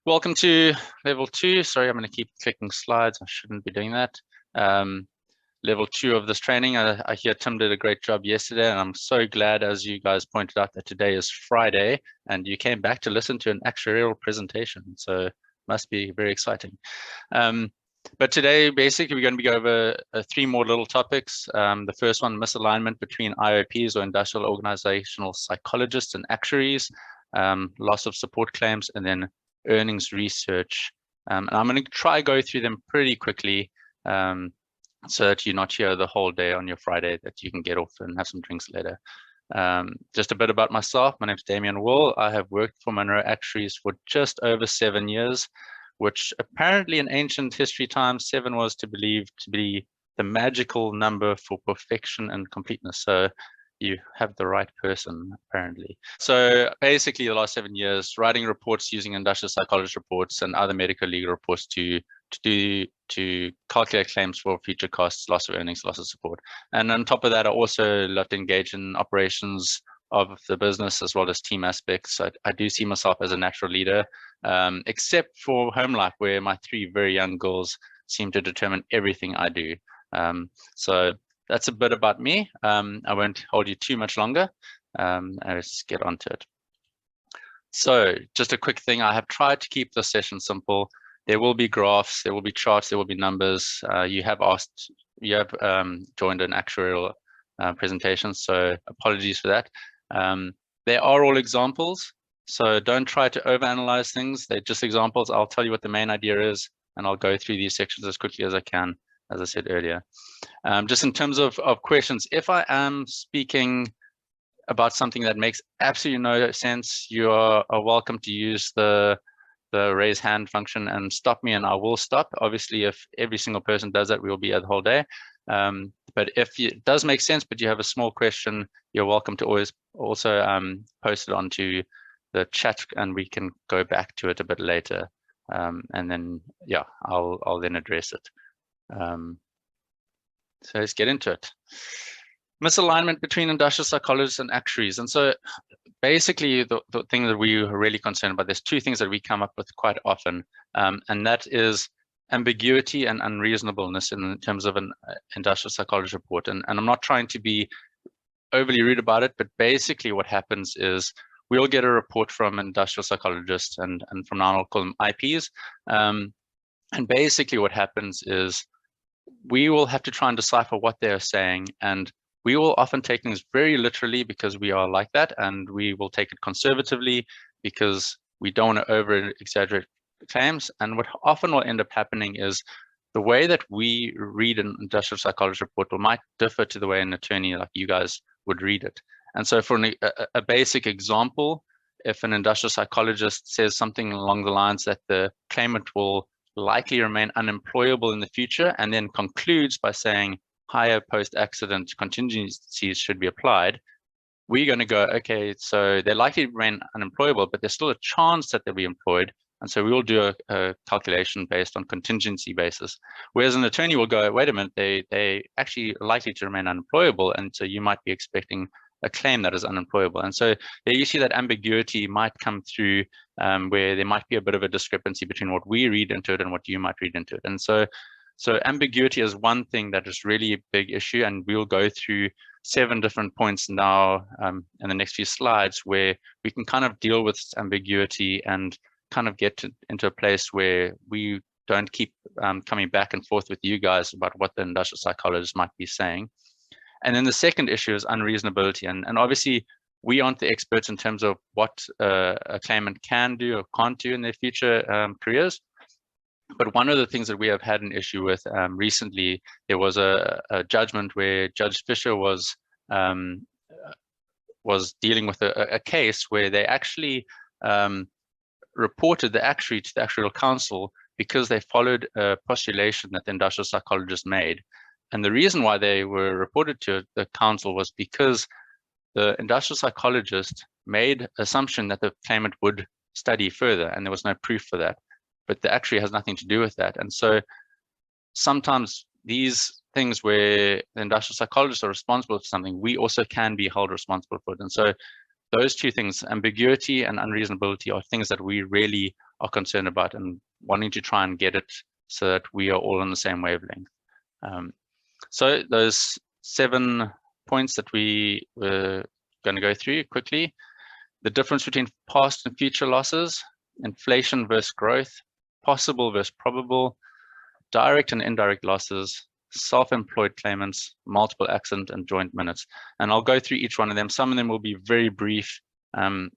Welcome to level 2. Sorry, I'm going to keep clicking slides. I shouldn't be doing that. Level 2 of this training. I hear Tim did a great job yesterday, and I'm so glad, as you guys pointed out, that today is Friday, and you came back to listen to an actuarial presentation. So must be very exciting. But today, basically, we're going to go over 3 more little topics. The first one, misalignment between IOPs, or industrial organizational psychologists, and actuaries, loss of support claims, and then earnings research. And I'm going to try go through them pretty quickly so that you're not here the whole day on your Friday, that you can get off and have some drinks later. Just a bit about myself. My name is Damian Will. I have worked for Munro Actuaries for just over 7 years, which apparently in ancient history times, 7 was to believe to be the magical number for perfection and completeness. So you have the right person, apparently. So basically, the last 7 years, writing reports using industrial psychologist reports and other medico-legal reports to calculate claims for future costs, loss of earnings, loss of support. And on top of that, I also love to engage in operations of the business as well as team aspects. I do see myself as a natural leader, except for home life, where my 3 very young girls seem to determine everything I do. So that's a bit about me. I won't hold you too much longer. Let's get on to it. So just a quick thing. I have tried to keep this session simple. There will be graphs, there will be charts, there will be numbers. You have joined an actuarial presentation, so apologies for that. They are all examples, so don't try to overanalyze things. They're just examples. I'll tell you what the main idea is, and I'll go through these sections as quickly as I can, as I said earlier. Just in terms of questions, if I am speaking about something that makes absolutely no sense, you are welcome to use the raise hand function and stop me, and I will stop. Obviously, if every single person does that, we will be here the whole day. But if it does make sense, but you have a small question, you're welcome to always also post it onto the chat, and we can go back to it a bit later. And then, yeah, I'll then address it. So let's get into it. Misalignment between industrial psychologists and actuaries. And so basically the thing that we are really concerned about, there's 2 things that we come up with quite often, and that is ambiguity and unreasonableness in terms of an industrial psychology report. And I'm not trying to be overly rude about it, but basically what happens is we'll get a report from industrial psychologists, and from now on I'll call them IPs. And basically what happens is we will have to try and decipher what they're saying, and we will often take things very literally because we are like that, and we will take it conservatively because we don't want to over exaggerate claims. And what often will end up happening is the way that we read an industrial psychology report might differ to the way an attorney like you guys would read it. And so for a basic example, if an industrial psychologist says something along the lines that the claimant will likely remain unemployable in the future, and then concludes by saying higher post-accident contingencies should be applied, we're going to go, okay, so they're likely to remain unemployable, but there's still a chance that they'll be employed. And so we will do a calculation based on contingency basis. Whereas an attorney will go, wait a minute, they actually likely to remain unemployable, and so you might be expecting a claim that is unemployable. And so there you see that ambiguity might come through, where there might be a bit of a discrepancy between what we read into it and what you might read into it. And so ambiguity is one thing that is really a big issue, and we'll go through 7 different points now in the next few slides where we can kind of deal with ambiguity and kind of get into a place where we don't keep coming back and forth with you guys about what the industrial psychologist might be saying. And then the second issue is unreasonability. And obviously, we aren't the experts in terms of what a claimant can do or can't do in their future careers. But one of the things that we have had an issue with recently, there was a judgment where Judge Fisher was dealing with a case where they actually reported the actuary to the actuarial counsel because they followed a postulation that the industrial psychologist made. And the reason why they were reported to the counsel was because the industrial psychologist made assumption that the claimant would study further, and there was no proof for that. But the actuary has nothing to do with that. And so sometimes these things where the industrial psychologists are responsible for something, we also can be held responsible for it. And so those 2 things, ambiguity and unreasonability, are things that we really are concerned about, and wanting to try and get it so that we are all on the same wavelength. So those 7 points that we were going to go through quickly: the difference between past and future losses, inflation versus growth, possible versus probable, direct and indirect losses, self-employed claimants, multiple accident and joint minutes. And I'll go through each one of them. Some of them will be very brief.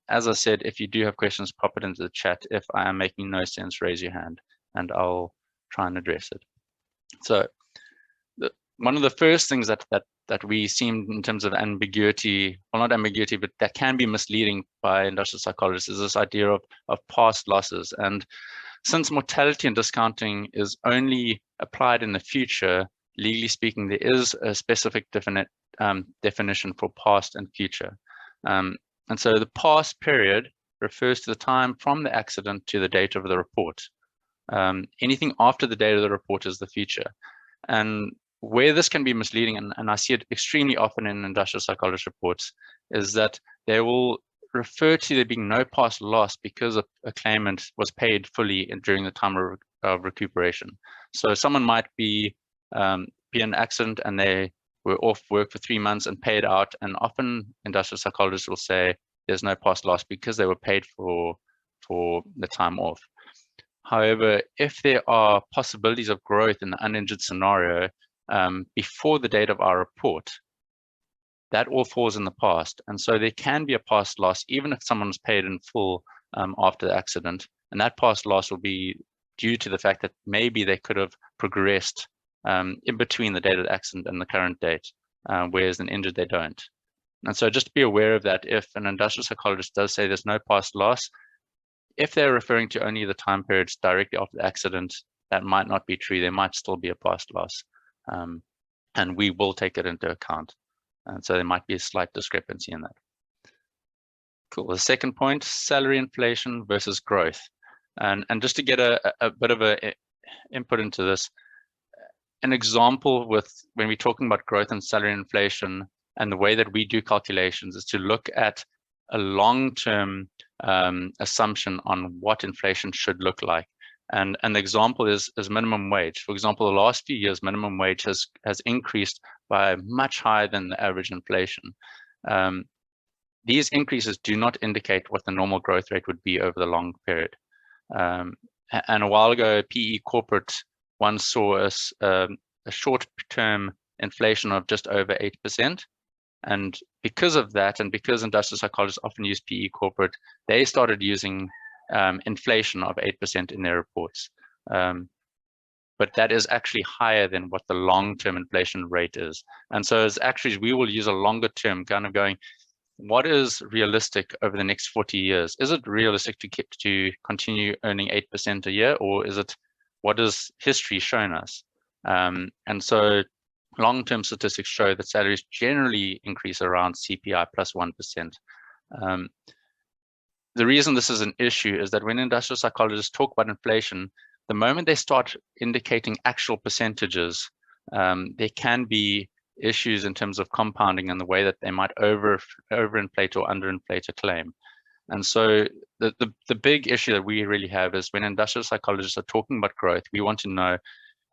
As I said, if you do have questions, pop it into the chat. If I am making no sense, raise your hand and I'll try and address it. So one of the first things that we seem in terms of ambiguity, well, not ambiguity, but that can be misleading by industrial psychologists, is this idea of past losses. And since mortality and discounting is only applied in the future, legally speaking, there is a specific definition for past and future. And so the past period refers to the time from the accident to the date of the report. Anything after the date of the report is the future. And where this can be misleading, and I see it extremely often in industrial psychologist reports, is that they will refer to there being no past loss because a claimant was paid fully during the time of recuperation. So someone might be in an accident and they were off work for 3 months and paid out, and often industrial psychologists will say there's no past loss because they were paid for the time off. However, if there are possibilities of growth in the uninjured scenario before the date of our report, that all falls in the past. And so there can be a past loss, even if someone's paid in full after the accident. And that past loss will be due to the fact that maybe they could have progressed in between the date of the accident and the current date, whereas an injured, they don't. And so just be aware of that. If an industrial psychologist does say there's no past loss, if they're referring to only the time periods directly after the accident, that might not be true. There might still be a past loss. And we will take it into account. And so there might be a slight discrepancy in that. Cool. The second point, salary inflation versus growth. And just to get a bit of a input into this, an example with when we're talking about growth and salary inflation and the way that we do calculations is to look at a long-term assumption on what inflation should look like. And an example is minimum wage. For example, the last few years, minimum wage has increased by much higher than the average inflation. These increases do not indicate what the normal growth rate would be over the long period. And a while ago, PE Corporate once saw a short-term inflation of just over 8%. And because of that, and because industrial psychologists often use PE Corporate, they started using inflation of 8% in their reports. But that is actually higher than what the long-term inflation rate is. And so as actuaries, we will use a longer term kind of going, what is realistic over the next 40 years? Is it realistic to continue earning 8% a year, or is it what has history shown us? And so long-term statistics show that salaries generally increase around CPI plus 1%. The reason this is an issue is that when industrial psychologists talk about inflation, the moment they start indicating actual percentages, there can be issues in terms of compounding and the way that they might overinflate or underinflate a claim. And so the big issue that we really have is when industrial psychologists are talking about growth, we want to know,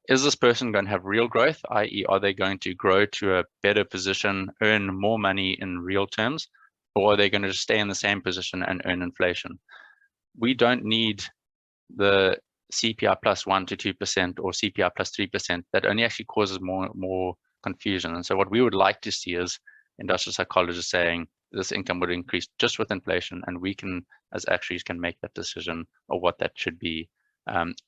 is this person going to have real growth, i.e. are they going to grow to a better position, earn more money in real terms, or are they going to stay in the same position and earn inflation? We don't need the CPI plus 1 to 2% or CPI plus 3%. That only actually causes more confusion. And so what we would like to see is industrial psychologists saying this income would increase just with inflation, and we can, as actuaries, can make that decision of what that should be,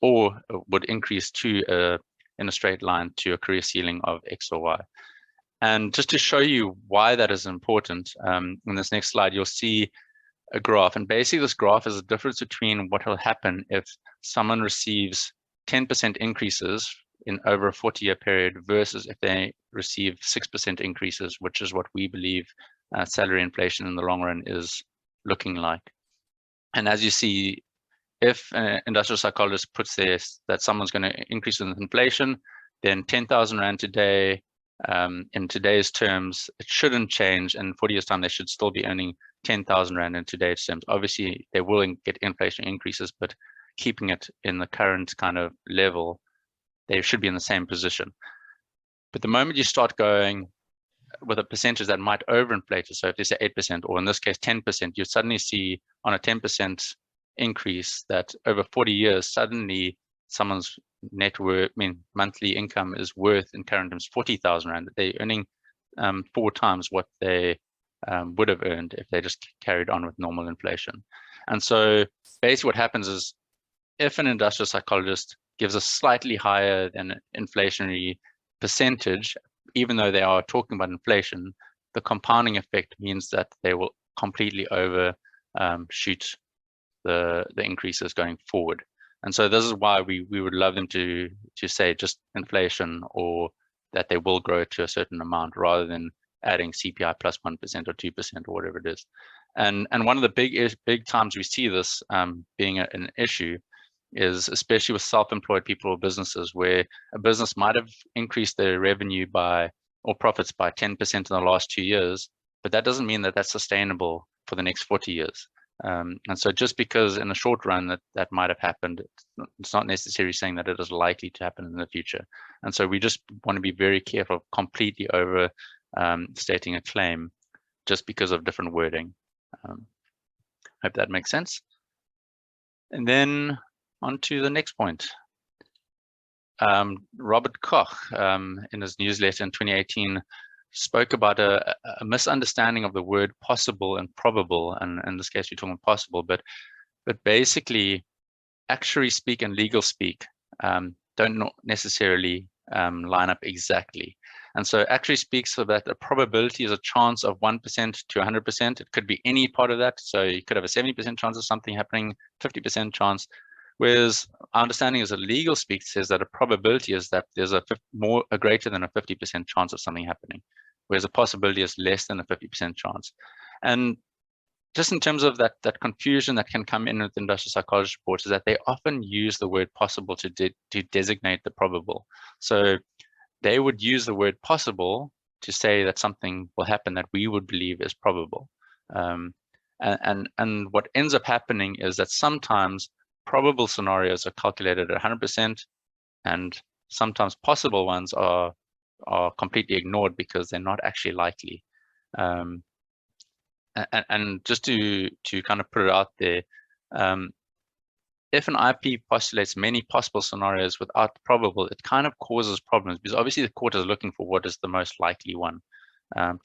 or would increase to in a straight line to a career ceiling of X or Y. And just to show you why that is important, in this next slide, you'll see a graph. And basically this graph is the difference between what will happen if someone receives 10% increases in over a 40-year period versus if they receive 6% increases, which is what we believe salary inflation in the long run is looking like. And as you see, if an industrial psychologist puts this, that someone's going to increase with inflation, then 10,000 Rand today, in today's terms, it shouldn't change. And 40 years time, they should still be earning 10,000 Rand in today's terms. Obviously, they will get inflation increases, but keeping it in the current kind of level, they should be in the same position. But the moment you start going with a percentage that might overinflate it, so if they say 8%, or in this case 10%, you suddenly see on a 10% increase that over 40 years, suddenly someone's net worth, monthly income is worth in current terms 40,000 Rand. They're earning 4 times what they would have earned if they just carried on with normal inflation. And so basically what happens is, if an industrial psychologist gives a slightly higher than inflationary percentage, even though they are talking about inflation, the compounding effect means that they will completely overshoot the increases going forward. And so this is why we would love them to say just inflation, or that they will grow to a certain amount, rather than adding CPI plus 1% or 2% or whatever it is. And one of the big times we see this being an issue is especially with self-employed people or businesses, where a business might have increased their revenue or profits by 10% in the last 2 years, but that doesn't mean that that's sustainable for the next 40 years. And so just because in the short run that might have happened, it's not necessarily saying that it is likely to happen in the future. And so we just want to be very careful of completely over stating a claim just because of different wording. Hope that makes sense. And then on to the next point. Robert Koch, in his newsletter in 2018, spoke about a misunderstanding of the word possible and probable. And in this case, we're talking possible, but basically, actuary speak and legal speak don't necessarily line up exactly. And so actuary speaks so that a probability is a chance of 1% to 100%. It could be any part of that. So you could have a 70% chance of something happening, 50% chance. Whereas our understanding is a legal speak says that a probability is that there's a greater than a 50% chance of something happening, whereas a possibility is less than a 50% chance. And just in terms of that confusion that can come in with industrial psychology reports, is that they often use the word possible to designate the probable. So they would use the word possible to say that something will happen that we would believe is probable. And what ends up happening is that sometimes probable scenarios are calculated at 100%, and sometimes possible ones are completely ignored because they're not actually likely. And just to kind of put it out there, if an IP postulates many possible scenarios without the probable, it kind of causes problems, because obviously the court is looking for what is the most likely one.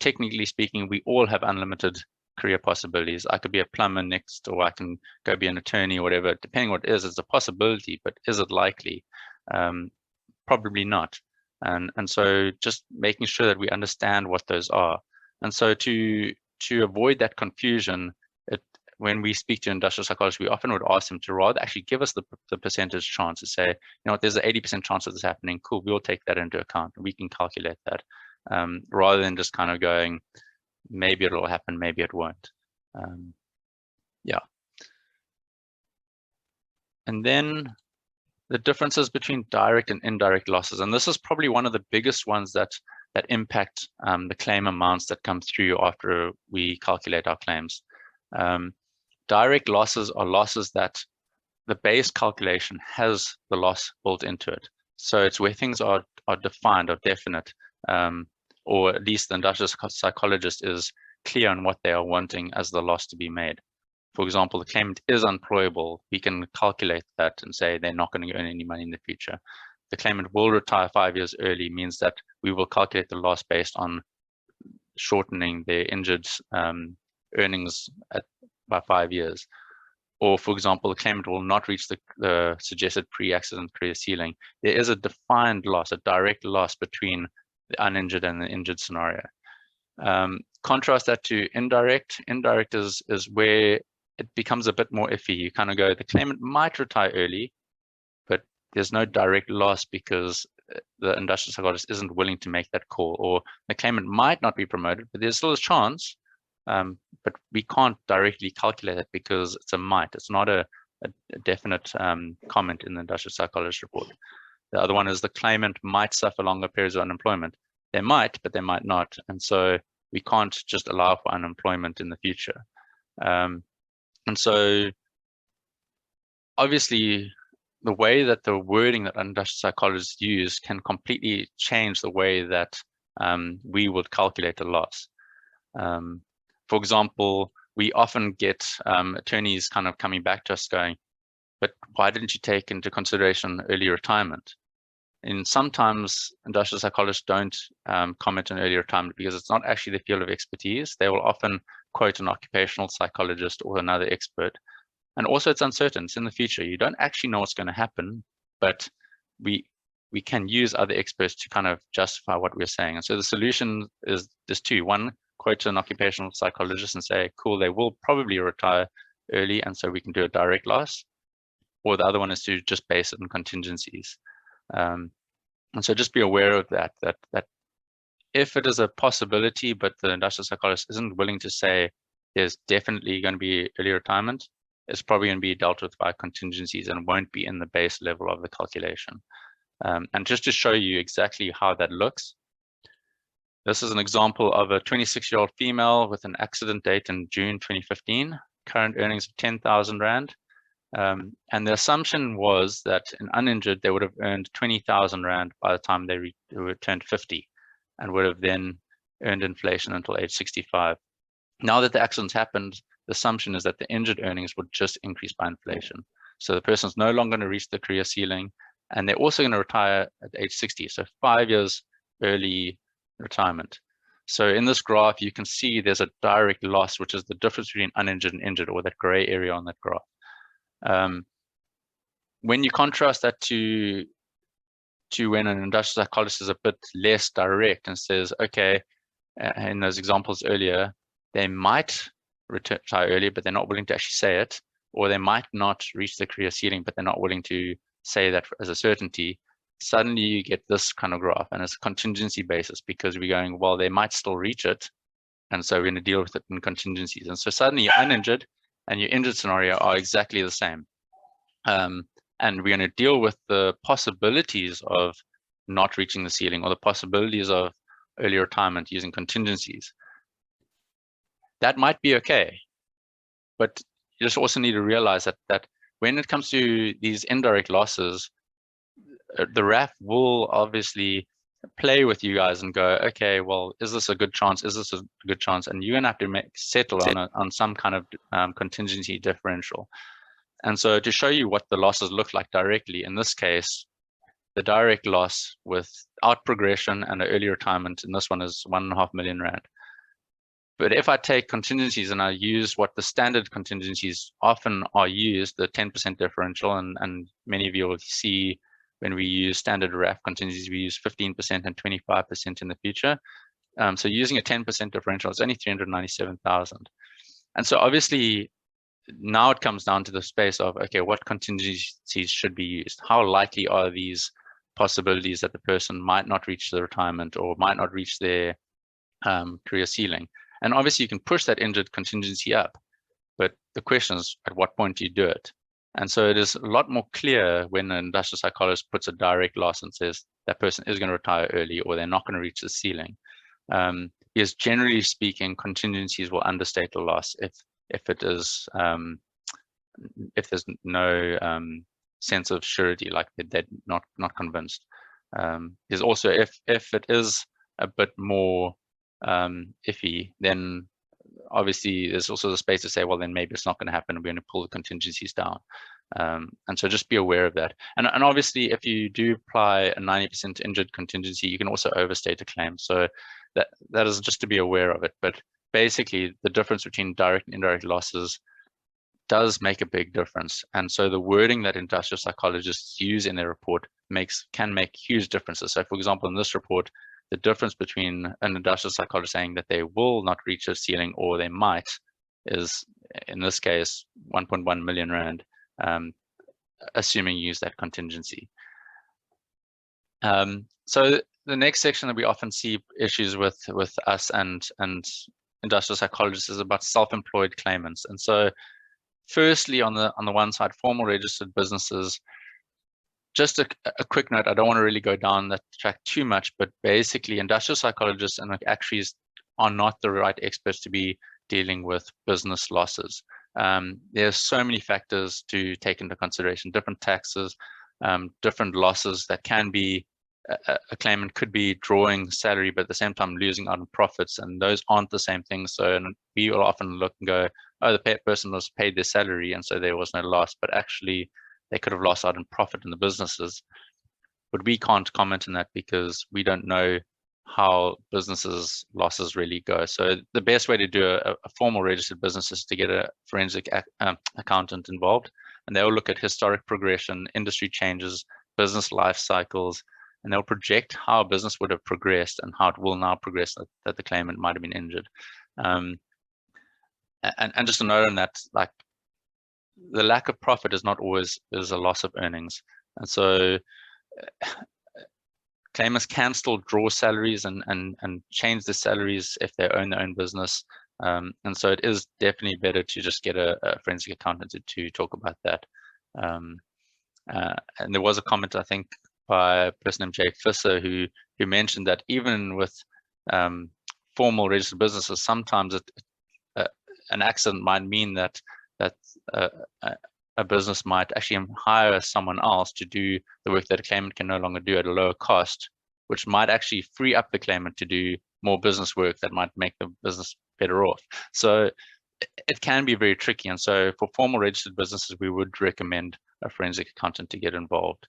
Technically speaking, we all have unlimited career possibilities. I could be a plumber next, or I can go be an attorney or whatever. Depending what it is, it's a possibility, but is it likely? Probably not. And so just making sure that we understand what those are. And so to avoid that confusion, when we speak to industrial psychologists, we often would ask them to rather actually give us the percentage chance to say, you know what, there's an 80% chance of this happening. Cool, we'll take that into account. We can calculate that, rather than just kind of going, maybe it'll happen, maybe it won't. Yeah. And then the differences between direct and indirect losses. And this is probably one of the biggest ones that impact the claim amounts that come through after we calculate our claims. Direct losses are losses that the base calculation has the loss built into it. So it's where things are defined or definite, or at least the industrial psychologist is clear on what they are wanting as the loss to be made. For example, the claimant is unemployable. We can calculate that and say they're not going to earn any money in the future. The claimant will retire 5 years early, means that we will calculate the loss based on shortening their injured earnings by 5 years. Or, for example, the claimant will not reach the suggested pre-accident career ceiling. There is a defined loss, a direct loss between the uninjured and the injured scenario. Contrast that to indirect. Indirect is where it becomes a bit more iffy. You kind of go, the claimant might retire early, but there's no direct loss because the industrial psychologist isn't willing to make that call. Or the claimant might not be promoted, but there's still a chance, but we can't directly calculate it because it's a might. It's not a definite comment in the industrial psychologist report. The other one is the claimant might suffer longer periods of unemployment. They might, but they might not. And so we can't just allow for unemployment in the future. And so obviously, the way that the wording that industrial psychologists use can completely change the way that we would calculate a loss. For example, we often get attorneys kind of coming back to us going, but why didn't you take into consideration early retirement? And sometimes industrial psychologists don't comment on early retirement because it's not actually the field of expertise. They will often quote an occupational psychologist or another expert. And also it's uncertain, it's in the future. You don't actually know what's going to happen, but we can use other experts to kind of justify what we're saying. And so the solution is there's two. One, quote an occupational psychologist and say, cool, they will probably retire early, and so we can do a direct loss. Or the other one is to just base it on contingencies. And so just be aware of that if it is a possibility, but the industrial psychologist isn't willing to say there's definitely going to be early retirement, it's probably going to be dealt with by contingencies and won't be in the base level of the calculation. And just to show you exactly how that looks, this is an example of a 26-year-old female with an accident date in June 2015, current earnings of 10,000 Rand. And the assumption was that in uninjured, they would have earned 20,000 Rand by the time they turned 50 and would have then earned inflation until age 65. Now that the accident's happened, the assumption is that the injured earnings would just increase by inflation. So the person's no longer going to reach the career ceiling, and they're also going to retire at age 60. So 5 years early retirement. So in this graph, you can see there's a direct loss, which is the difference between uninjured and injured, or that gray area on that graph. When you contrast that to when an industrial psychologist is a bit less direct and says, okay, in those examples earlier, they might retire early, but they're not willing to actually say it, or they might not reach the career ceiling, but they're not willing to say that as a certainty. Suddenly you get this kind of graph, and it's a contingency basis because we're going, well, they might still reach it, and so we're going to deal with it in contingencies. And so suddenly your uninjured and your injured scenario are exactly the same. And we're going to deal with the possibilities of not reaching the ceiling or the possibilities of early retirement using contingencies. That might be okay, but you just also need to realize that when it comes to these indirect losses, the RAF will obviously play with you guys and go, okay, well, is this a good chance? Is this a good chance? And you're going to have to settle on some kind of contingency differential. And so to show you what the losses look like directly, in this case, the direct loss without progression and an early retirement, and this one is 1.5 million Rand. But if I take contingencies and I use what the standard contingencies often are used, the 10% differential, and many of you will see when we use standard RAF contingencies, we use 15% and 25% in the future. So using a 10% differential, it's only 397,000. And so obviously, now it comes down to the space of, okay, what contingencies should be used? How likely are these possibilities that the person might not reach the retirement or might not reach their career ceiling? And obviously you can push that injured contingency up, but the question is, at what point do you do it? And so it is a lot more clear when an industrial psychologist puts a direct loss and says that person is going to retire early or they're not going to reach the ceiling. Because generally speaking, contingencies will understate the loss if it is if there's no sense of surety, like they're not convinced. There's also if it is a bit more iffy, then obviously there's also the space to say, well, then maybe it's not going to happen. We're going to pull the contingencies down. And so just be aware of that. And obviously, if you do apply a 90% injured contingency, you can also overstate a claim. So that is just to be aware of it. But basically, the difference between direct and indirect losses does make a big difference. And so the wording that industrial psychologists use in their report can make huge differences. So for example, in this report, the difference between an industrial psychologist saying that they will not reach a ceiling or they might is, in this case, 1.1 million Rand, assuming you use that contingency. So the next section that we often see issues with us and industrial psychologists is about self-employed claimants. And so firstly, on the one side, formal registered businesses, just a quick note, I don't want to really go down that track too much, but basically industrial psychologists and actuaries are not the right experts to be dealing with business losses. There's so many factors to take into consideration, different taxes, different losses that can be, a claimant could be drawing salary, but at the same time losing out on profits, and those aren't the same things. So we will often look and go, oh, the person was paid their salary, and so there was no loss, but actually they could have lost out on profit in the businesses. But we can't comment on that because we don't know how businesses' losses really go. So the best way to do a formal registered business is to get a forensic accountant involved, and they'll look at historic progression, industry changes, business life cycles, and they'll project how a business would have progressed and how it will now progress that the claimant might have been injured. And just a note on that, like, the lack of profit is not always a loss of earnings. And so claimants can still draw salaries and change the salaries if they own their own business. And so it is definitely better to just get a forensic accountant to talk about that. And there was a comment, I think, by a person named Jay Fisser who mentioned that even with formal registered businesses, sometimes an accident might mean that a business might actually hire someone else to do the work that a claimant can no longer do at a lower cost, which might actually free up the claimant to do more business work that might make the business better off. So it can be very tricky. And so for formal registered businesses, we would recommend a forensic accountant to get involved.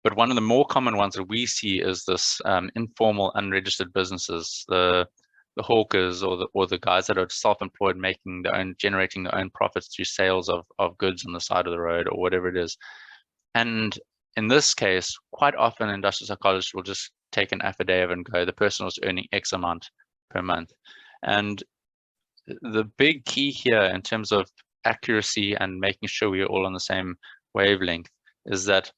But one of the more common ones that we see is this informal unregistered businesses, the hawkers or the guys that are self-employed, generating their own profits through sales of goods on the side of the road or whatever it is. And in this case, quite often industrial psychologists will just take an affidavit and go, the person was earning X amount per month. And the big key here in terms of accuracy and making sure we're all on the same wavelength is that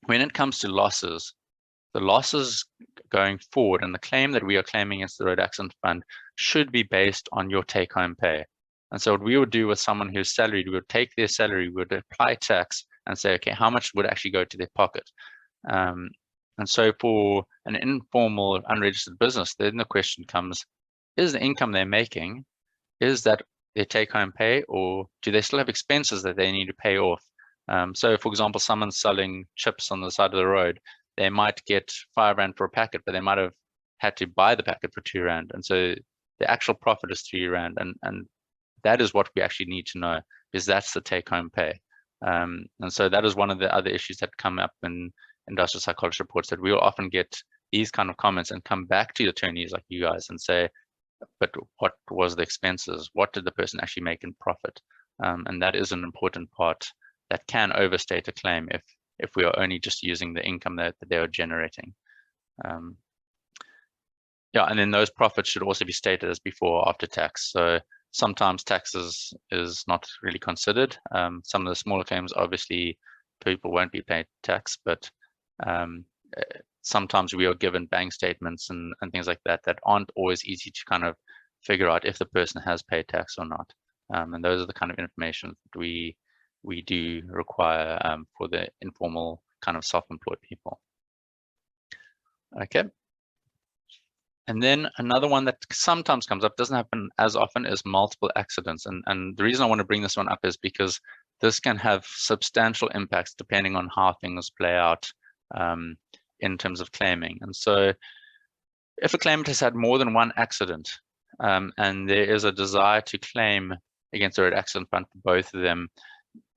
when it comes to losses, the losses going forward and the claim that we are claiming against the Road Accident Fund should be based on your take-home pay. And so what we would do with someone who's salaried, we would take their salary, we would apply tax and say, okay, how much would actually go to their pocket? And so for an informal, unregistered business, then the question comes, is the income they're making, is that their take-home pay, or do they still have expenses that they need to pay off? So for example, someone's selling chips on the side of the road, they might get R5 for a packet, but they might have had to buy the packet for R2. And so the actual profit is R3. And that is what we actually need to know, is that's the take-home pay. And so that is one of the other issues that come up in industrial psychology reports, that we will often get these kind of comments and come back to attorneys like you guys and say, but what was the expenses? What did the person actually make in profit? And that is an important part that can overstate a claim if we are only just using the income that they are generating. Yeah, and then those profits should also be stated as before or after tax. So sometimes taxes is not really considered. Some of the smaller claims, obviously, people won't be paid tax, but sometimes we are given bank statements and things like that that aren't always easy to kind of figure out if the person has paid tax or not. And those are the kind of information that we do require for the informal kind of self-employed people. Okay. And then another one that sometimes comes up, doesn't happen as often, is multiple accidents. And the reason I want to bring this one up is because this can have substantial impacts depending on how things play out in terms of claiming. And so if a claimant has had more than one accident and there is a desire to claim against the Road Accident Fund for both of them,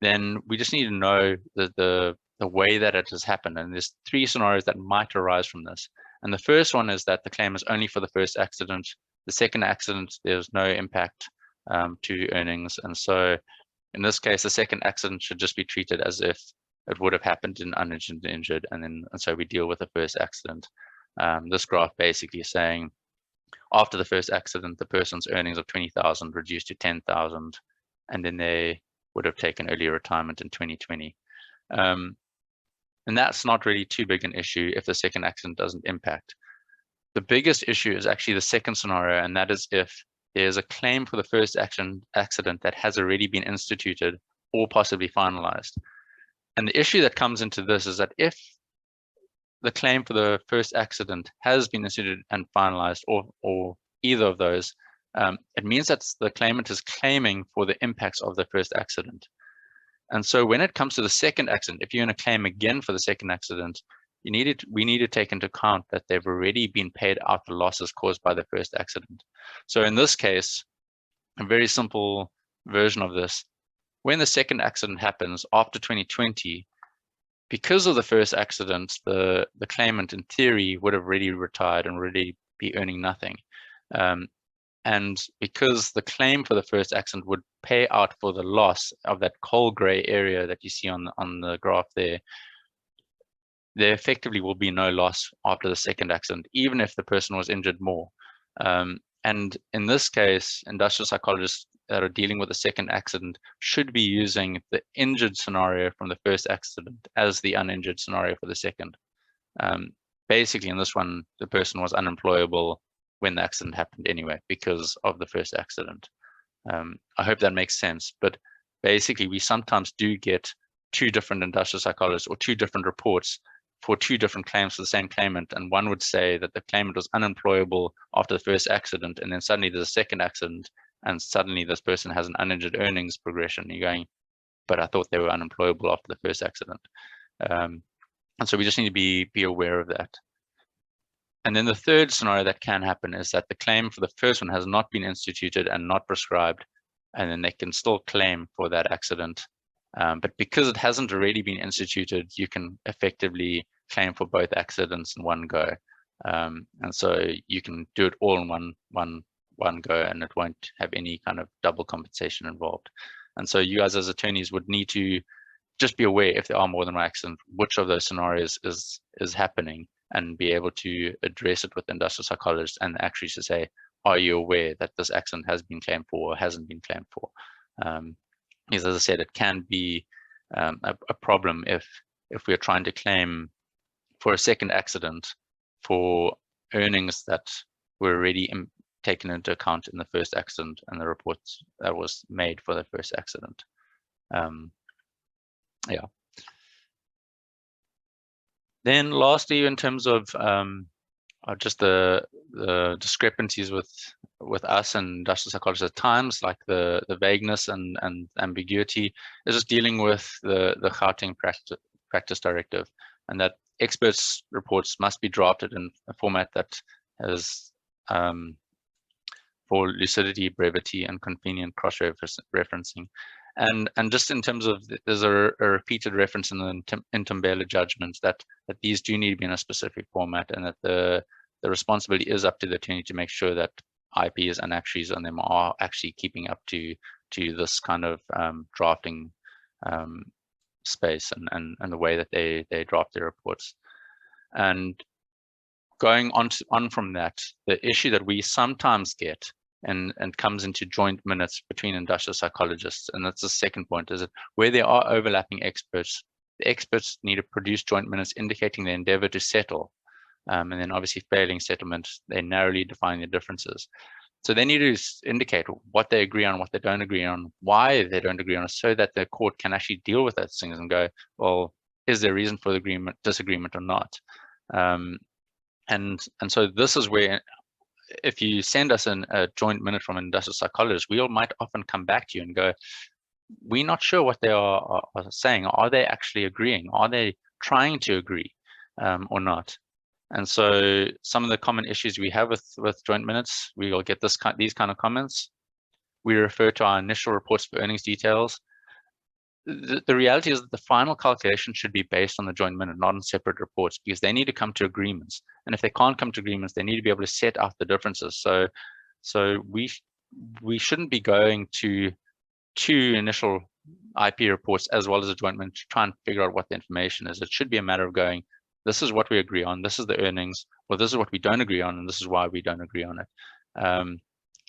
then we just need to know the way that it has happened. And there's 3 scenarios that might arise from this. And the first one is that the claim is only for the first accident. The second accident, there's no impact to earnings. And so in this case, the second accident should just be treated as if it would have happened in uninjured and injured. And so we deal with the first accident. This graph basically saying after the first accident, the person's earnings of 20,000 reduced to 10,000, and then they would have taken early retirement in 2020. And that's not really too big an issue if the second accident doesn't impact. The biggest issue is actually the second scenario, and that is if there's a claim for the first accident that has already been instituted or possibly finalized. And the issue that comes into this is that if the claim for the first accident has been instituted and finalized, or either of those, it means that the claimant is claiming for the impacts of the first accident. And so when it comes to the second accident, if you're going to claim again for the second accident, we need to take into account that they've already been paid out the losses caused by the first accident. So in this case, a very simple version of this, when the second accident happens after 2020, because of the first accident, the claimant in theory would have already retired and already be earning nothing. And because the claim for the first accident would pay out for the loss of that coal gray area that you see on the graph there effectively will be no loss after the second accident, even if the person was injured more. And in this case, industrial psychologists that are dealing with the second accident should be using the injured scenario from the first accident as the uninjured scenario for the second. Basically, in this one, the person was unemployable when the accident happened anyway because of the first accident. I hope that makes sense. But basically, we sometimes do get two different industrial psychologists or two different reports for two different claims for the same claimant. And one would say that the claimant was unemployable after the first accident, and then suddenly there's a second accident, and suddenly this person has an uninjured earnings progression. You're going, but I thought they were unemployable after the first accident. And so we just need to be aware of that. And then the third scenario that can happen is that the claim for the first one has not been instituted and not prescribed, and then they can still claim for that accident. But because it hasn't already been instituted, you can effectively claim for both accidents in one go. And so you can do it all in one go, and it won't have any kind of double compensation involved. And so you guys as attorneys would need to just be aware, if there are more than one accident, which of those scenarios is happening, and be able to address it with industrial psychologists and actuaries to say, are you aware that this accident has been claimed for or hasn't been claimed for? Because as I said, it can be a problem if we're trying to claim for a second accident for earnings that were already taken into account in the first accident and the reports that was made for the first accident. Yeah. Then lastly, in terms of just the discrepancies with us and industrial psychologists at times, like the vagueness and ambiguity, is just dealing with the Gauteng practice directive, and that experts reports must be drafted in a format that has for lucidity, brevity, and convenient cross-referencing. And just in terms of, there's a repeated reference in the Ntombela judgments that these do need to be in a specific format, and that the responsibility is up to the attorney to make sure that IPs and actuaries on them are actually keeping up to this kind of drafting space and the way that they draft their reports. And going on from that, the issue that we sometimes get and comes into joint minutes between industrial psychologists, and that's the second point, is that where there are overlapping experts, the experts need to produce joint minutes indicating their endeavor to settle, and then obviously failing settlement, they narrowly define the differences. So they need to indicate what they agree on, what they don't agree on, why they don't agree on it, so that the court can actually deal with those things and go, well, is there a reason for the disagreement or not? And so this is where, if you send us a joint minute from an industrial psychologist, we all might often come back to you and go, we're not sure what they are saying. Are they actually agreeing? Are they trying to agree or not? And so some of the common issues we have with joint minutes, we will get these kind of comments. We refer to our initial reports for earnings details. The reality is that the final calculation should be based on the joint minute, not on separate reports, because they need to come to agreements. And if they can't come to agreements, they need to be able to set out the differences. So we shouldn't be going to two initial IP reports as well as a joint minute to try and figure out what the information is. It should be a matter of going, this is what we agree on, this is the earnings, or this is what we don't agree on, and this is why we don't agree on it.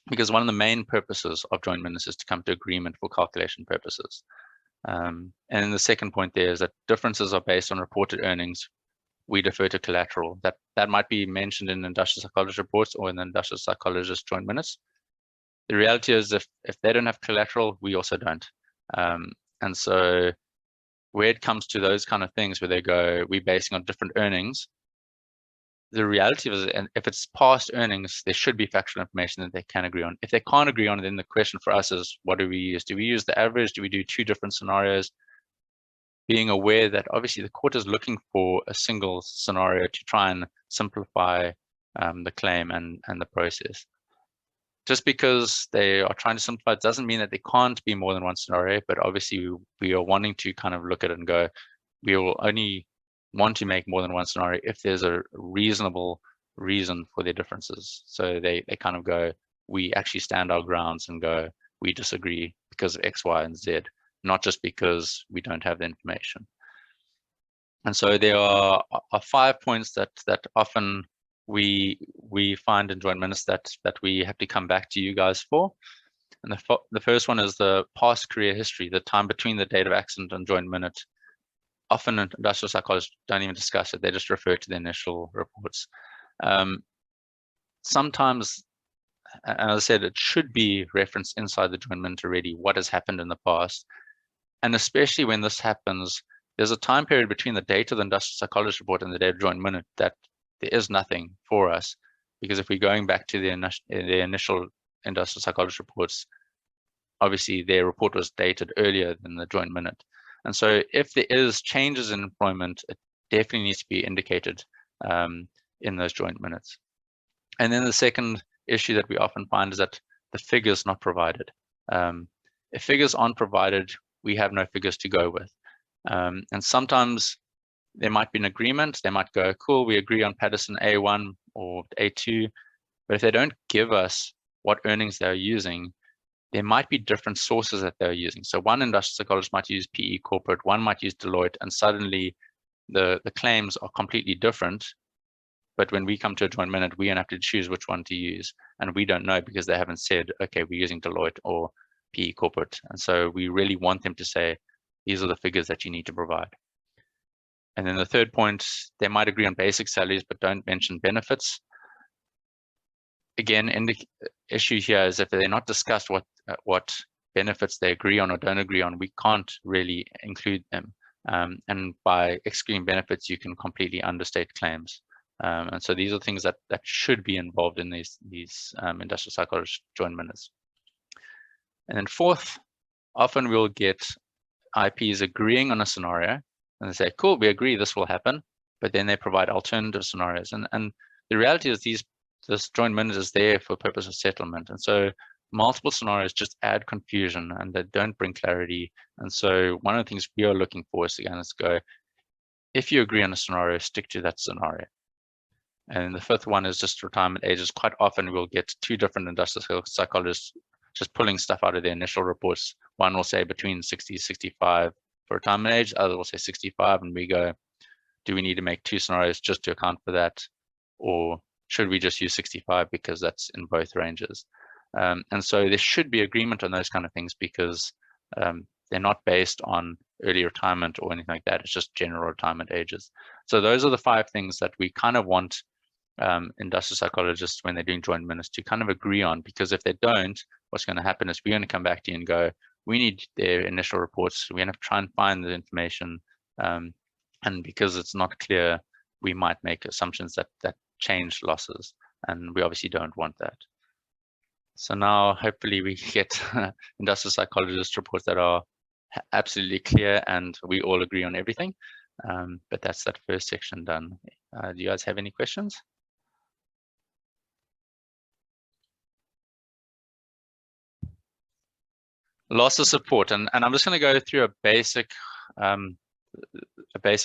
Because one of the main purposes of joint minutes is to come to agreement for calculation purposes. And then the second point there is that differences are based on reported earnings. We defer to collateral. That might be mentioned in industrial psychologist reports or in the industrial psychologist joint minutes. The reality is if they don't have collateral, we also don't. And so where it comes to those kind of things where they go, we're basing on different earnings, the reality is, and if it's past earnings, there should be factual information that they can agree on. If they can't agree on it, then the question for us is, what do we use? Do we use the average? Do we do two different scenarios? Being aware that obviously the court is looking for a single scenario to try and simplify the claim and the process. Just because they are trying to simplify doesn't mean that there can't be more than one scenario, but obviously we are wanting to kind of look at it and go, we will only want to make more than one scenario if there's a reasonable reason for their differences. So they kind of go, we actually stand our grounds and go, we disagree because of X, Y, and Z, not just because we don't have the information. And so there are 5 points that often we find in joint minutes that we have to come back to you guys for. And the first one is the past career history, the time between the date of accident and joint minute. Often industrial psychologists don't even discuss it, they just refer to the initial reports. Sometimes, and as I said, it should be referenced inside the joint minute already, what has happened in the past. And especially when this happens, there's a time period between the date of the industrial psychologist report and the date of joint minute that there is nothing for us, because if we're going back to the initial industrial psychologist reports, obviously their report was dated earlier than the joint minute. And so if there is changes in employment, it definitely needs to be indicated in those joint minutes. And then the second issue that we often find is that the figures not provided. If figures aren't provided, we have no figures to go with. And sometimes there might be an agreement. They might go, cool, we agree on Patterson A1 or A2. But if they don't give us what earnings they're using, there might be different sources that they're using. So one industrial psychologist might use PE Corporate, one might use Deloitte, and suddenly the claims are completely different. But when we come to a joint minute, we have to choose which one to use. And we don't know because they haven't said, okay, we're using Deloitte or PE Corporate. And so we really want them to say, these are the figures that you need to provide. And then the third point, they might agree on basic salaries, but don't mention benefits. Again, in the issue here is if they're not discussed what benefits they agree on or don't agree on, we can't really include them. And by excluding benefits, you can completely understate claims. And so these are things that should be involved in these industrial psychologist joint minutes. And then fourth, often we'll get IPs agreeing on a scenario and they say, cool, we agree this will happen, but then they provide alternative scenarios. And the reality is this joint minute is there for purpose of settlement. And so multiple scenarios just add confusion and they don't bring clarity. And so one of the things we are looking for is, again, let's go, if you agree on a scenario, stick to that scenario. And the fifth one is just retirement ages. Quite often we'll get two different industrial psychologists just pulling stuff out of their initial reports. One will say between 60 and 65 for retirement age, other will say 65, and we go, do we need to make two scenarios just to account for that? Or should we just use 65 because that's in both ranges? And so there should be agreement on those kind of things because they're not based on early retirement or anything like that. It's just general retirement ages. So those are the 5 things that we kind of want industrial psychologists, when they're doing joint minutes, to kind of agree on, because if they don't, what's going to happen is we're going to come back to you and go, we need their initial reports. We're going to try and find the information. And because it's not clear, we might make assumptions that change losses. And we obviously don't want that. So now hopefully we get industrial psychologist reports that are absolutely clear and we all agree on everything. But that's that first section done. Do you guys have any questions? Loss of support, and I'm just going to go through a basic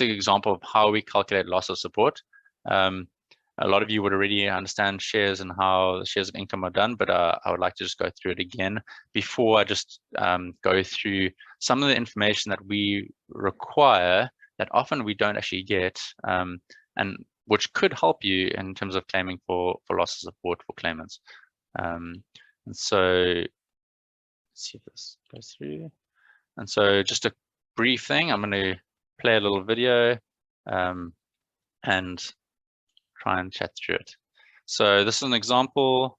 example of how we calculate loss of support. A lot of you would already understand shares and how the shares of income are done, but I would like to just go through it again before I just go through some of the information that we require that often we don't actually get, and which could help you in terms of claiming for loss of support for claimants. And so let's see if this goes through. And so just a brief thing, I'm going to play a little video and try and chat through it. So this is an example,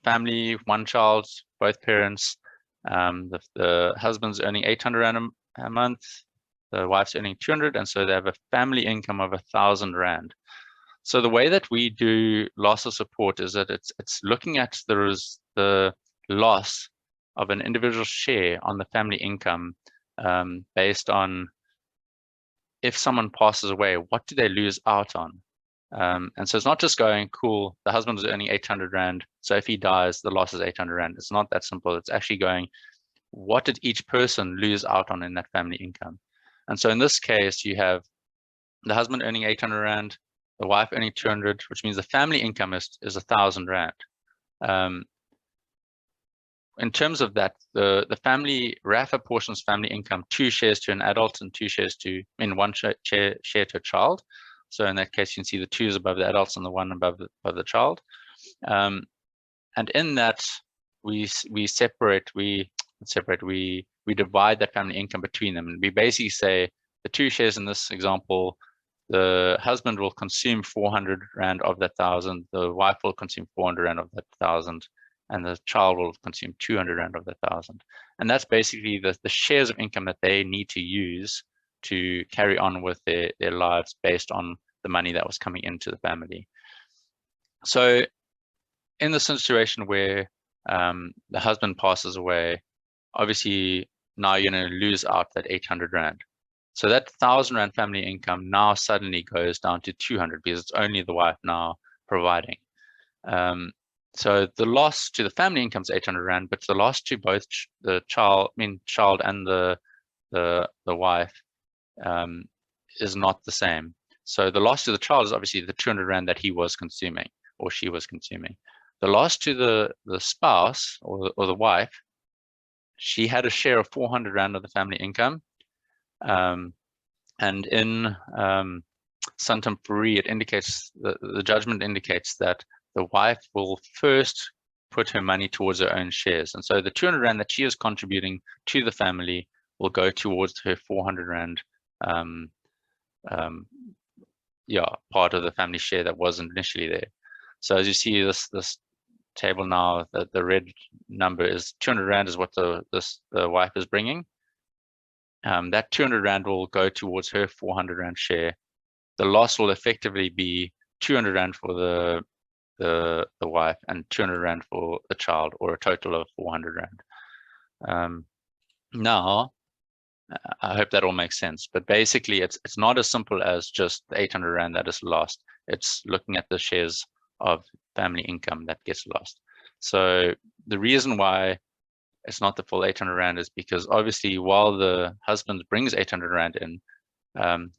family, one child, both parents, the husband's earning 800 Rand a month, the wife's earning 200, and so they have a family income of 1,000 Rand. So the way that we do loss of support is that it's looking at the loss of an individual share on the family income based on if someone passes away, what do they lose out on? And so it's not just going, cool, the husband is earning 800 Rand, so if he dies, the loss is 800 Rand. It's not that simple. It's actually going, what did each person lose out on in that family income? And so in this case, you have the husband earning 800 Rand, the wife earning 200, which means the family income is 1,000 Rand. In terms of that, the family, RAF apportions family income 2 shares to an adult and 2 shares to, one share to a child. So in that case, you can see the 2 is above the adults and the 1 above the child. And in that, we divide that family income between them. And we basically say the 2 shares in this example, the husband will consume 400 Rand of that 1,000, the wife will consume 400 Rand of that 1,000, and the child will consume 200 Rand of that 1,000. And that's basically the shares of income that they need to use to carry on with their lives based on the money that was coming into the family. So in the situation where the husband passes away, obviously now you're going to lose out that 800 Rand. So that 1,000 Rand family income now suddenly goes down to 200 because it's only the wife now providing. So the loss to the family income is 800 Rand, but the loss to both the child and the wife is not the same. So the loss to the child is obviously the 200 Rand that he was consuming or she was consuming. The loss to the spouse or the wife, she had a share of 400 Rand of the family income. And in Santam Free, it indicates, the judgment indicates that the wife will first put her money towards her own shares. And so the 200 Rand that she is contributing to the family will go towards her 400 Rand part of the family share that wasn't initially there. So as you see this table now, that the red number is 200 Rand is what the wife is bringing. That 200 Rand will go towards her 400 Rand share. The loss will effectively be 200 Rand for the wife and 200 Rand for the child, or a total of 400 Rand. Now, I hope that all makes sense, but basically it's not as simple as just the 800 Rand that is lost. It's looking at the shares of family income that gets lost. So the reason why it's not the full 800 Rand is because obviously while the husband brings 800 Rand in,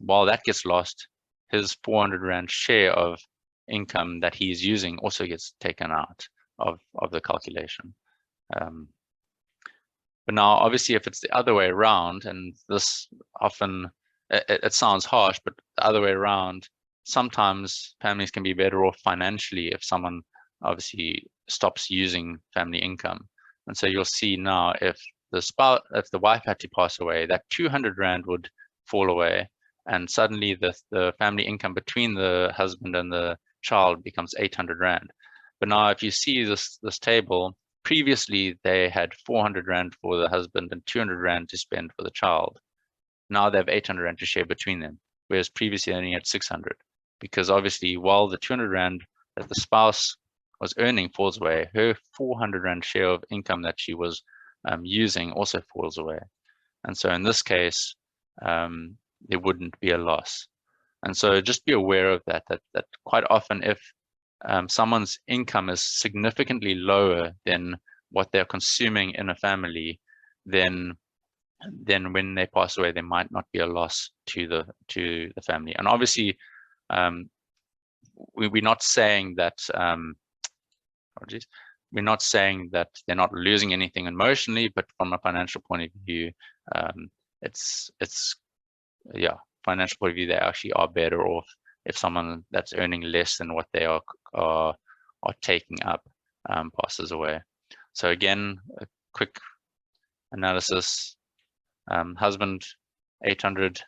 while that gets lost, his 400 Rand share of income that he's using also gets taken out of the calculation. But now, obviously, if it's the other way around, and this often, it sounds harsh, but the other way around, sometimes families can be better off financially if someone obviously stops using family income. And so you'll see now, if the wife had to pass away, that 200 Rand would fall away, and suddenly the family income between the husband and the child becomes 800 Rand. But now, if you see this table, previously they had 400 Rand for the husband and 200 Rand to spend for the child. Now they have 800 Rand to share between them, whereas previously they only had 600. Because obviously, while the 200 Rand that the spouse was earning falls away, her 400 Rand share of income that she was using also falls away. And so in this case, there wouldn't be a loss. And so just be aware of that quite often, if someone's income is significantly lower than what they're consuming in a family, then when they pass away, there might not be a loss to the family. And obviously, we're not saying that we're not saying that they're not losing anything emotionally, but from a financial point of view, financial point of view, they actually are better off if someone that's earning less than what they are taking up passes away. So again, a quick analysis: husband 800,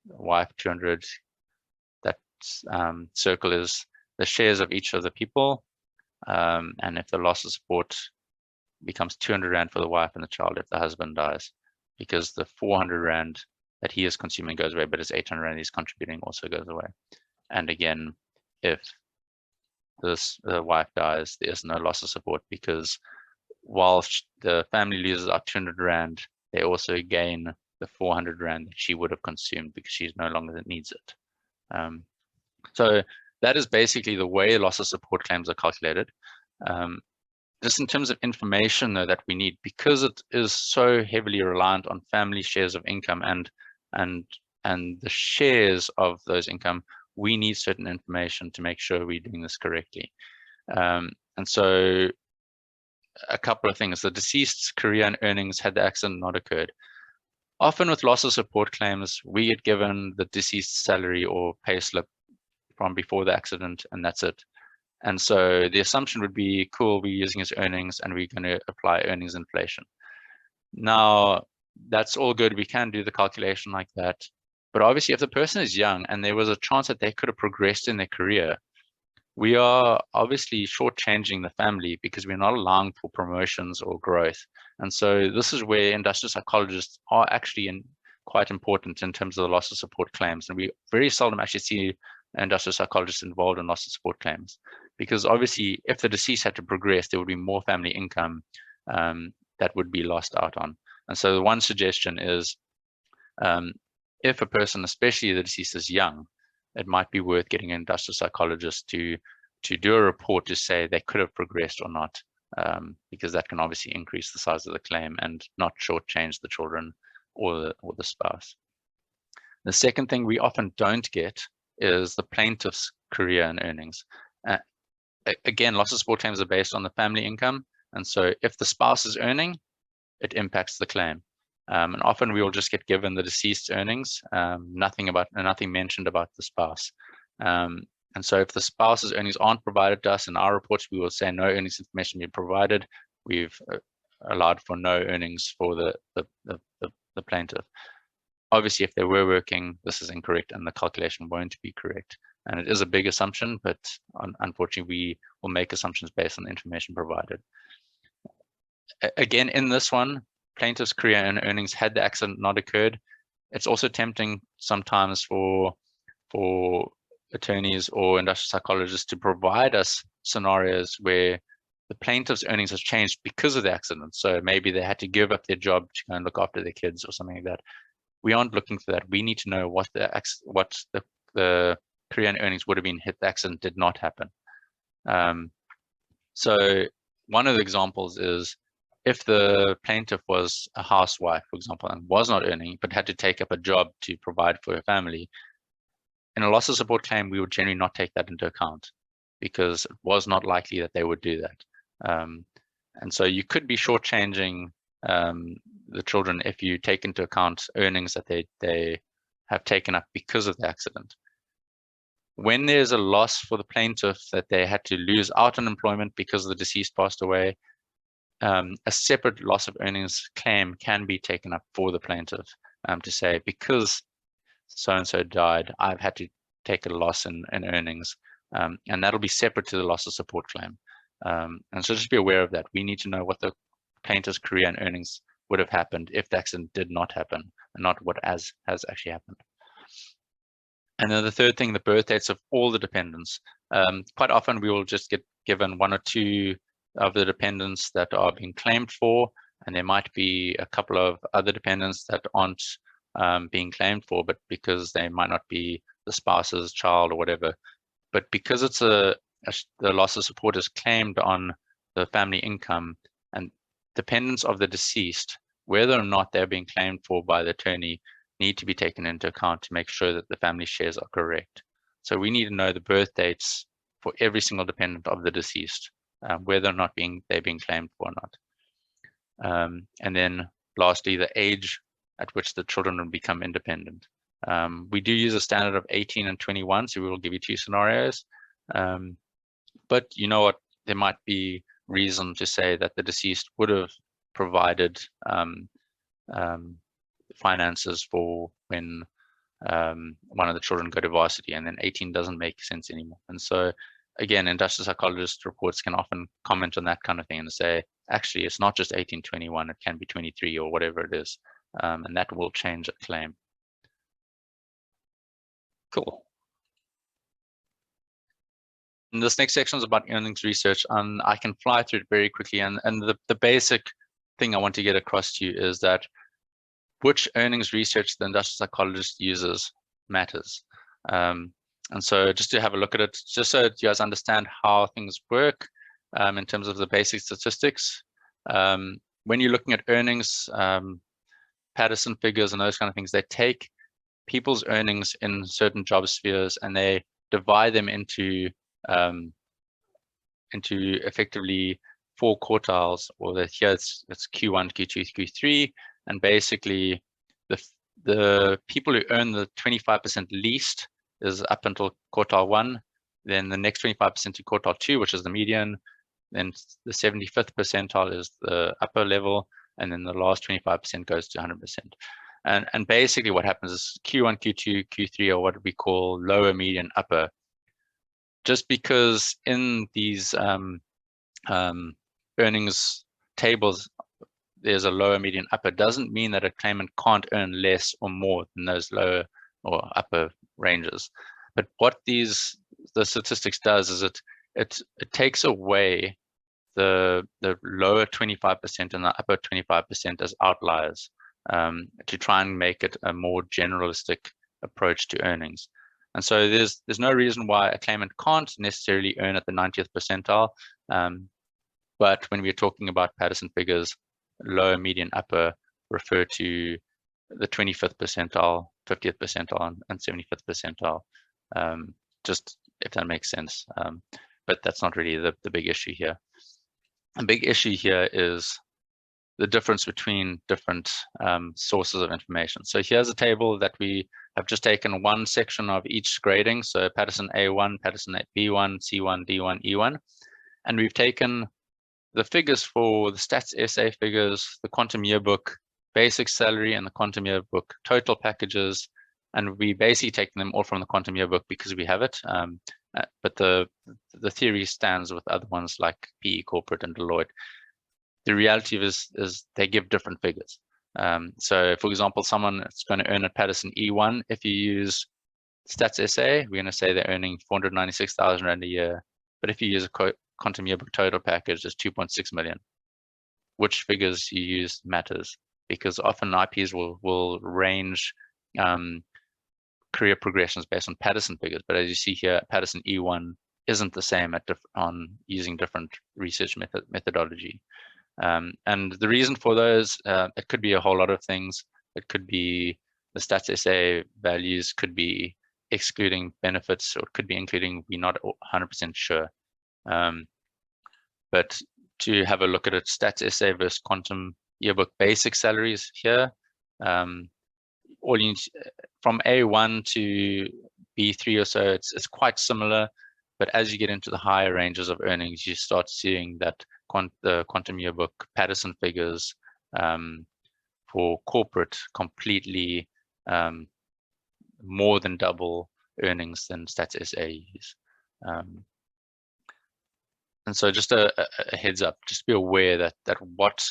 wife 200. That circle is the shares of each of the people, and if the loss of support becomes 200 Rand for the wife and the child if the husband dies, because the 400 Rand that he is consuming goes away, but his 800 Rand he's contributing also goes away. And again, if the wife dies, there's no loss of support, because while the family loses out 200 Rand, they also gain the 400 Rand that she would have consumed because she's no longer needs it. So that is basically the way loss of support claims are calculated. Just in terms of information, though, that we need, because it is so heavily reliant on family shares of income and the shares of those income, we need certain information to make sure we're doing this correctly. And so a couple of things: the deceased's career and earnings had the accident not occurred. Often with loss of support claims, we get given the deceased's salary or pay slip from before the accident, and that's it. And so the assumption would be, cool, we're using his earnings and we're going to apply earnings inflation. Now, that's all good. We can do the calculation like that. But obviously, if the person is young and there was a chance that they could have progressed in their career, we are obviously shortchanging the family because we're not allowing for promotions or growth. And so this is where industrial psychologists are actually quite important in terms of the loss of support claims. And we very seldom actually see industrial psychologists involved in loss of support claims, because obviously if the deceased had to progress, there would be more family income that would be lost out on. And so the one suggestion is, if a person, especially the deceased, is young, it might be worth getting an industrial psychologist to do a report to say they could have progressed or not, because that can obviously increase the size of the claim and not shortchange the children or the spouse. The second thing we often don't get is the plaintiff's career and earnings. Again, loss of support claims are based on the family income, and so if the spouse is earning, it impacts the claim. And often we will just get given the deceased's earnings, nothing mentioned about the spouse. And so if the spouse's earnings aren't provided to us in our reports, we will say no earnings information being provided. We've allowed for no earnings for the plaintiff. Obviously, if they were working, this is incorrect and the calculation won't be correct. And it is a big assumption, but unfortunately, we will make assumptions based on the information provided. Again, in this one, plaintiff's career and earnings had the accident not occurred. It's also tempting sometimes for attorneys or industrial psychologists to provide us scenarios where the plaintiff's earnings has changed because of the accident. So maybe they had to give up their job to go and look after their kids or something like that. We aren't looking for that. We need to know what the career and earnings would have been if the accident did not happen. So one of the examples is, if the plaintiff was a housewife, for example, and was not earning, but had to take up a job to provide for her family, in a loss of support claim, we would generally not take that into account because it was not likely that they would do that. And so you could be shortchanging the children if you take into account earnings that they have taken up because of the accident. When there's a loss for the plaintiff that they had to lose out on employment because the deceased passed away, a separate loss of earnings claim can be taken up for the plaintiff to say, because so-and-so died, I've had to take a loss in earnings, and that'll be separate to the loss of support claim. And so just be aware of that. We need to know what the plaintiff's career and earnings would have happened if the accident did not happen, and not what has actually happened. And then the third thing, the birth dates of all the dependents. Quite often we will just get given one or two of the dependents that are being claimed for, and there might be a couple of other dependents that aren't being claimed for, but because they might not be the spouse's child or whatever. But because it's the loss of support is claimed on the family income, and dependents of the deceased, whether or not they're being claimed for by the attorney, need to be taken into account to make sure that the family shares are correct. So we need to know the birth dates for every single dependent of the deceased, whether or not they're being claimed for or not. And then lastly, the age at which the children will become independent. We do use a standard of 18 and 21, so we will give you two scenarios. But you know what, there might be reason to say that the deceased would have provided finances for when one of the children go to varsity, and then 18 doesn't make sense anymore. And so again, industrial psychologist reports can often comment on that kind of thing and say, actually, it's not just 18, 21, it can be 23 or whatever it is. And that will change a claim. Cool. this next section is about earnings research, and I can fly through it very quickly. And the basic thing I want to get across to you is that which earnings research the industrial psychologist uses matters. And so just to have a look at it, just so that you guys understand how things work in terms of the basic statistics. When you're looking at earnings, Patterson figures and those kind of things, they take people's earnings in certain job spheres and they divide them into effectively 4 quartiles, or that here it's Q1, Q2, Q3, and basically the people who earn the 25% least is up until quartile 1, then the next 25% to quartile 2, which is the median, then the 75th percentile is the upper level, and then the last 25% goes to 100%. And basically what happens is Q1, Q2, Q3 are what we call lower, median, upper. Just because in these earnings tables there's a lower, median, upper, doesn't mean that a claimant can't earn less or more than those lower or upper ranges. But what the statistics does is it takes away the lower 25% and the upper 25% as outliers, to try and make it a more generalistic approach to earnings. And so there's no reason why a claimant can't necessarily earn at the 90th percentile. But when we're talking about Patterson figures, lower, median, upper refer to the 25th percentile, 50th percentile, and 75th percentile, just if that makes sense. But that's not really the big issue here. A big issue here is the difference between different sources of information. So here's a table that we have just taken one section of each grading. So Patterson A1, Patterson B1, C1, D1, E1. And we've taken the figures for the stats SA figures, the quantum yearbook basic salary, and the quantum yearbook total packages. And we basically taken them all from the quantum yearbook because we have it. But the theory stands with other ones like PE Corporate and Deloitte. The reality is they give different figures. So for example, someone that's going to earn at Patterson E1, if you use Stats SA, we're going to say they're earning 496,000 Rand a year. But if you use a quantum yearbook total package, it's 2.6 million. Which figures you use matters, because often IPs will range career progressions based on Patterson figures. But as you see here, Patterson E1 isn't the same on using different research methodology. And the reason for those, it could be a whole lot of things. It could be the Stats SA values could be excluding benefits, or it could be including, we're not 100% sure. But to have a look at it, Stats SA versus quantum yearbook basic salaries here, all you need, from A1 to B3 or so, it's quite similar. But as you get into the higher ranges of earnings, you start seeing that the quantum yearbook Patterson figures for corporate completely more than double earnings than Stats SA use. And so just a heads up, just be aware that what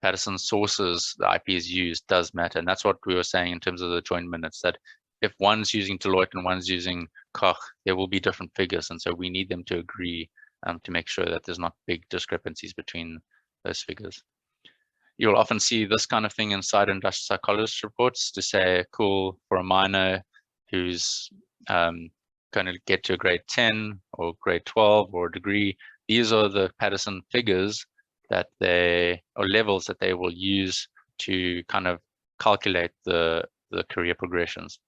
Patterson sources the IPs use does matter. And that's what we were saying in terms of the joint minutes, that if one's using Deloitte and one's using Koch, there will be different figures. And so we need them to agree to make sure that there's not big discrepancies between those figures. You'll often see this kind of thing inside industrial psychologist reports to say, cool, for a minor who's going to get to a grade 10 or grade 12 or a degree, these are the Patterson figures that or levels that they will use to kind of calculate the career progressions.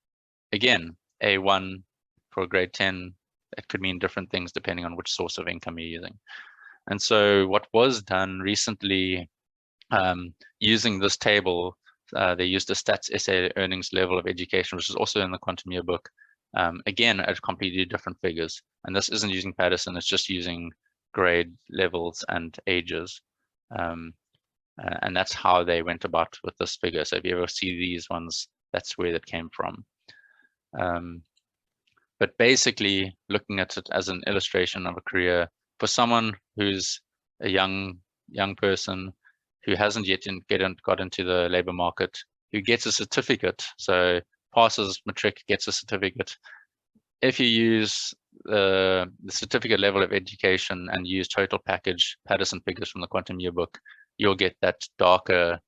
Again, A1 for grade 10, it could mean different things depending on which source of income you're using. And so what was done recently, using this table, they used the Stats SA earnings level of education, which is also in the quantum yearbook, again at completely different figures. And this isn't using Patterson, it's just using grade levels and ages. And that's how they went about with this figure. So if you ever see these ones, that's where that came from. But basically looking at it as an illustration of a career for someone who's a young person who hasn't yet got into the labor market, who gets a certificate, so passes matric, gets a certificate. If you use the certificate level of education and use total package Patterson figures from the quantum yearbook, you'll get that darker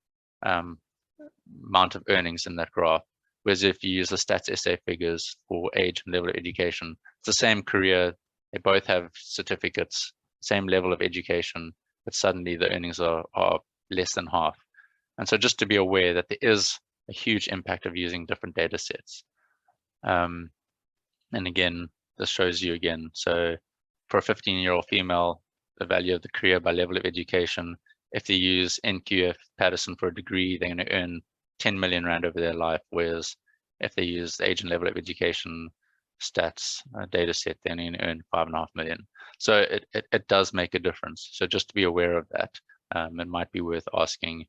amount of earnings in that graph. Whereas if you use the stats SA figures for age and level of education, it's the same career, they both have certificates, same level of education, but suddenly the earnings are less than half. And so just to be aware that there is a huge impact of using different data sets. And again, this shows you again, so for a 15-year-old female, the value of the career by level of education, if they use NQF Patterson for a degree, they're going to earn 10 million Rand over their life, whereas if they use the age and level of education stats data set, they're going to earn 5.5 million. So it does make a difference. So just to be aware of that, it might be worth asking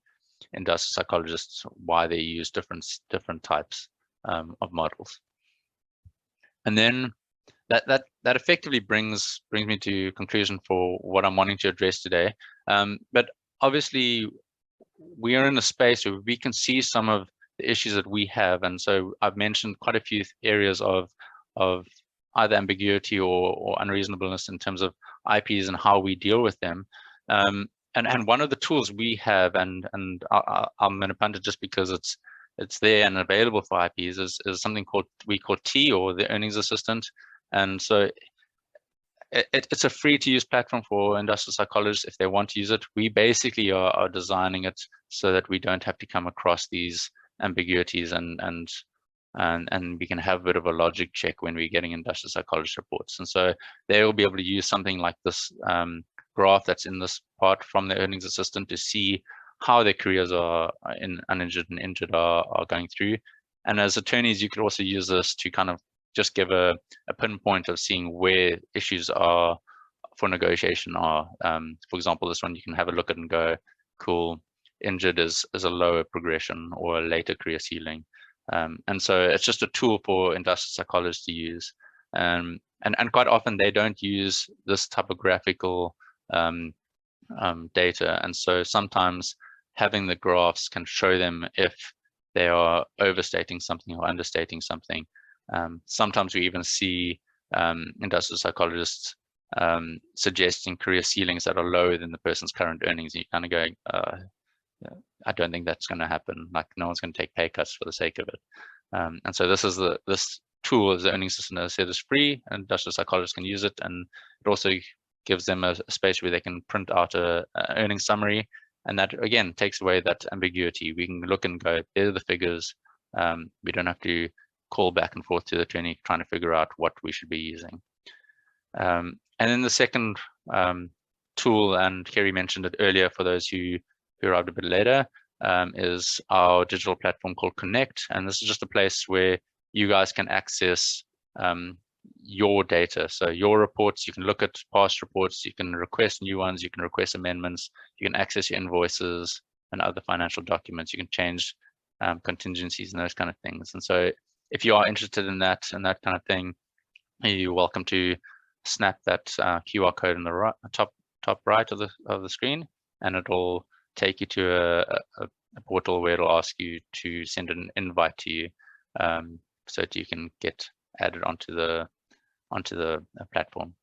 industrial psychologists why they use different types of models. And then that effectively brings me to conclusion for what I'm wanting to address today. But obviously, we are in a space where we can see some of the issues that we have, and so I've mentioned quite a few areas of either ambiguity or unreasonableness in terms of IPs and how we deal with them. And one of the tools we have, and I'm going to punt it just because it's there and available for IPs, is something we call T, or the Earnings Assistant. And so it's a free to use platform for industrial psychologists if they want to use it. We basically are designing it so that we don't have to come across these ambiguities, and we can have a bit of a logic check when we're getting industrial psychologist reports. And so they will be able to use something like this graph that's in this part from the Earnings Assistant to see how their careers are in uninjured and injured are going through. And as attorneys, you could also use this to kind of just give a pinpoint of seeing where issues are for negotiation are. For example, this one, you can have a look at and go, cool, injured is a lower progression or a later career ceiling. And so it's just a tool for industrial psychologists to use. And quite often they don't use this typographical data. And so sometimes having the graphs can show them if they are overstating something or understating something. Sometimes we even see industrial psychologists suggesting career ceilings that are lower than the person's current earnings. And you're kind of going, I don't think that's going to happen. Like, no one's going to take pay cuts for the sake of it. And so this tool, as the Earnings Assistant, as I said, is free, and industrial psychologists can use it. And it also gives them a space where they can print out a earnings summary. And that, again, takes away that ambiguity. We can look and go, there are the figures. We don't have to call back and forth to the attorney trying to figure out what we should be using. And then the second tool, and Kerry mentioned it earlier for those who arrived a bit later, is our digital platform called Connect. And this is just a place where you guys can access your data. So your reports, you can look at past reports, you can request new ones, you can request amendments, you can access your invoices and other financial documents, you can change contingencies and those kind of things. And so if you are interested in that and that kind of thing, you're welcome to snap that QR code in the top right of the screen, and it'll take you to a portal where it'll ask you to send an invite to you, so that you can get added onto the platform.